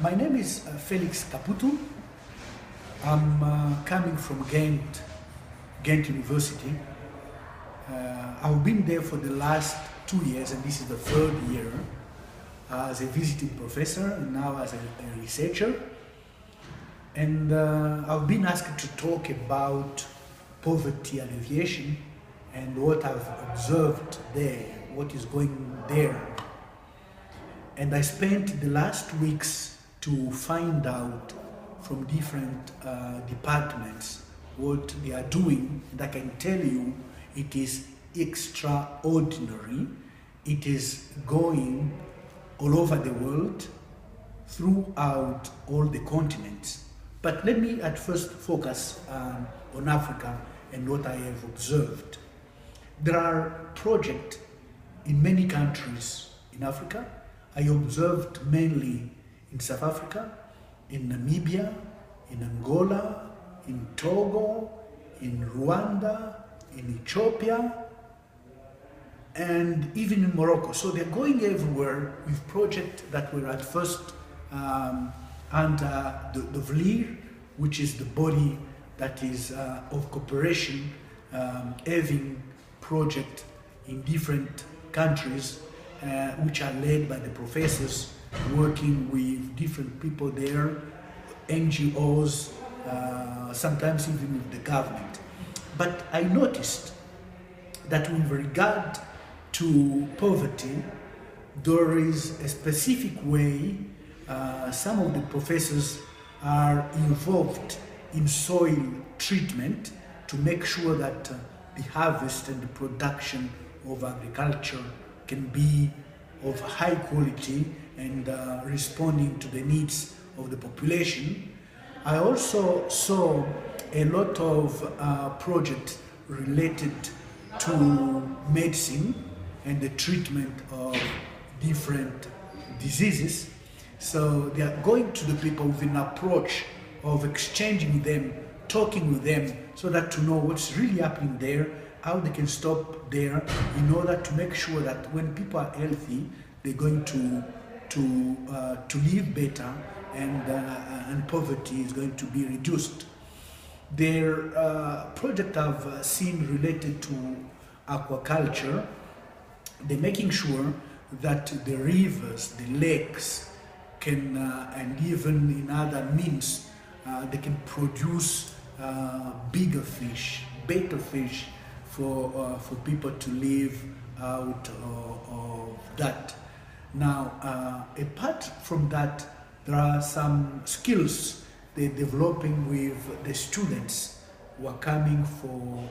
My name is Felix Kaputu. I'm coming from Ghent University. I've been there for the last 2 years, and this is the third year as a visiting professor and now as a researcher. And I've been asked to talk about poverty alleviation and what I've observed there, what is going there. And I spent the last weeks to find out from different departments what they are doing, and I can tell you it is extraordinary. It is going all over the world, throughout all the continents. But let me at first focus on Africa and what I have observed. There are projects in many countries in Africa. I observed mainly in South Africa, in Namibia, in Angola, in Togo, in Rwanda, in Ethiopia, and even in Morocco. So they're going everywhere with projects that were at first under the VLIR, which is the body that is of cooperation, having projects in different countries, which are led by the professors, working with different people there, NGOs, sometimes even with the government. But I noticed that with regard to poverty, there is a specific way some of the professors are involved in soil treatment to make sure that the harvest and the production of agriculture can be of high quality and responding to the needs of the population. I also saw a lot of projects related to medicine and the treatment of different diseases. So they are going to the people with an approach of exchanging with them, talking with them, so that to know what's really happening there, how they can stop there, in order to make sure that when people are healthy, they're going to live better, and poverty is going to be reduced. Their project I've seen related to aquaculture. They're making sure that the rivers, the lakes, can and even in other means they can produce bigger fish, better fish for people to live out of that. Now, apart from that, there are some skills they're developing with the students who are coming for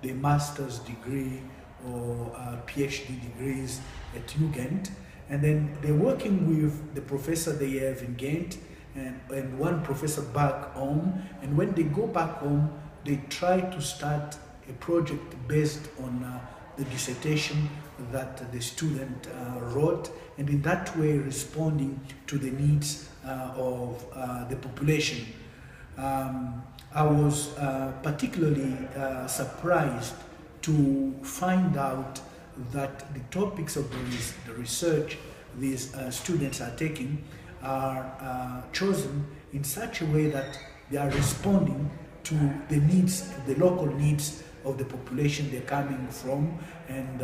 the master's degree or PhD degrees at Ghent, and then they're working with the professor they have in Ghent and one professor back home, and when they go back home, they try to start a project based on the dissertation that the student wrote, and in that way responding to the needs of the population. I was particularly surprised to find out that the topics of the research these students are taking are chosen in such a way that they are responding to the needs, the local needs of the population they're coming from, and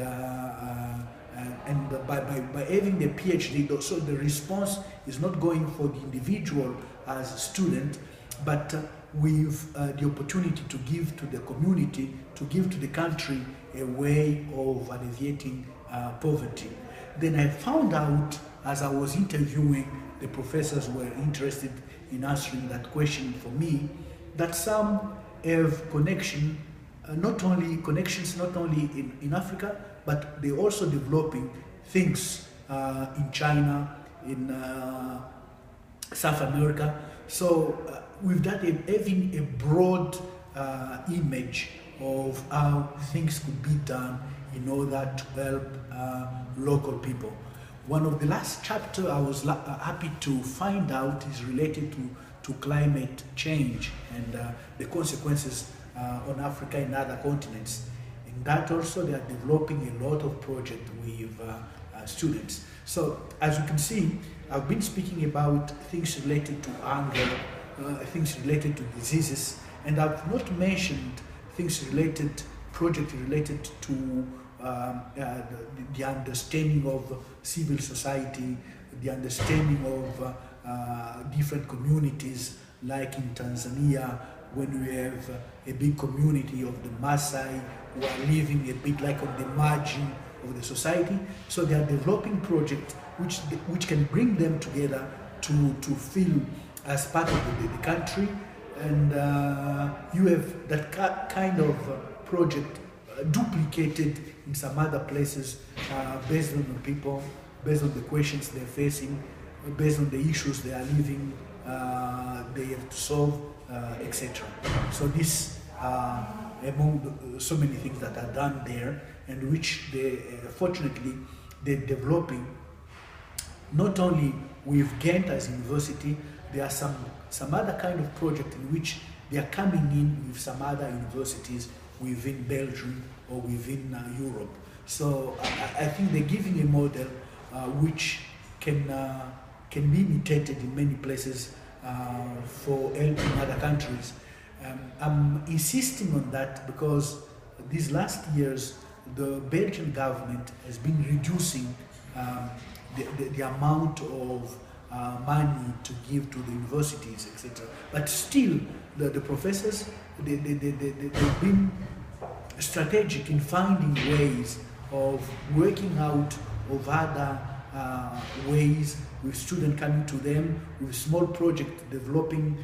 by having the PhD, so the response is not going for the individual as a student, but with the opportunity to give to the community, to give to the country a way of alleviating poverty. Then I found out, as I was interviewing the professors who were interested in answering that question for me, that some have connections not only in Africa, but they're also developing things in China, in South America. So with that, having a broad image of how things could be done in order to help local people. One of the last chapters I was happy to find out is related to climate change and the consequences on Africa and other continents. In that also, they are developing a lot of projects with students. So as you can see, I've been speaking about things related to anger, things related to diseases, and I've not mentioned things related, projects related to the understanding of civil society, the understanding of different communities, like in Tanzania, when we have a big community of the Maasai who are living a bit like on the margin of the society. So they are developing projects which can bring them together to feel as part of the country. And you have that kind of project duplicated in some other places based on the people, based on the questions they're facing, based on the issues they are living, they have to solve, etc. So this among so many things that are done there, and which they fortunately they're developing not only with Ghent as university. There are some other kind of project in which they are coming in with some other universities within Belgium or within Europe. So I think they're giving a model which can be imitated in many places for helping other countries. I'm insisting on that because these last years the Belgian government has been reducing the amount of money to give to the universities, etc. But still, the professors, they've been strategic in finding ways of working out of other ways, with students coming to them, with small projects developing,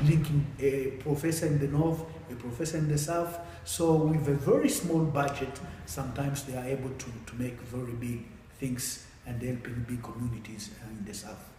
linking a professor in the north, a professor in the south. So with a very small budget, sometimes they are able to make very big things and helping big communities in the south.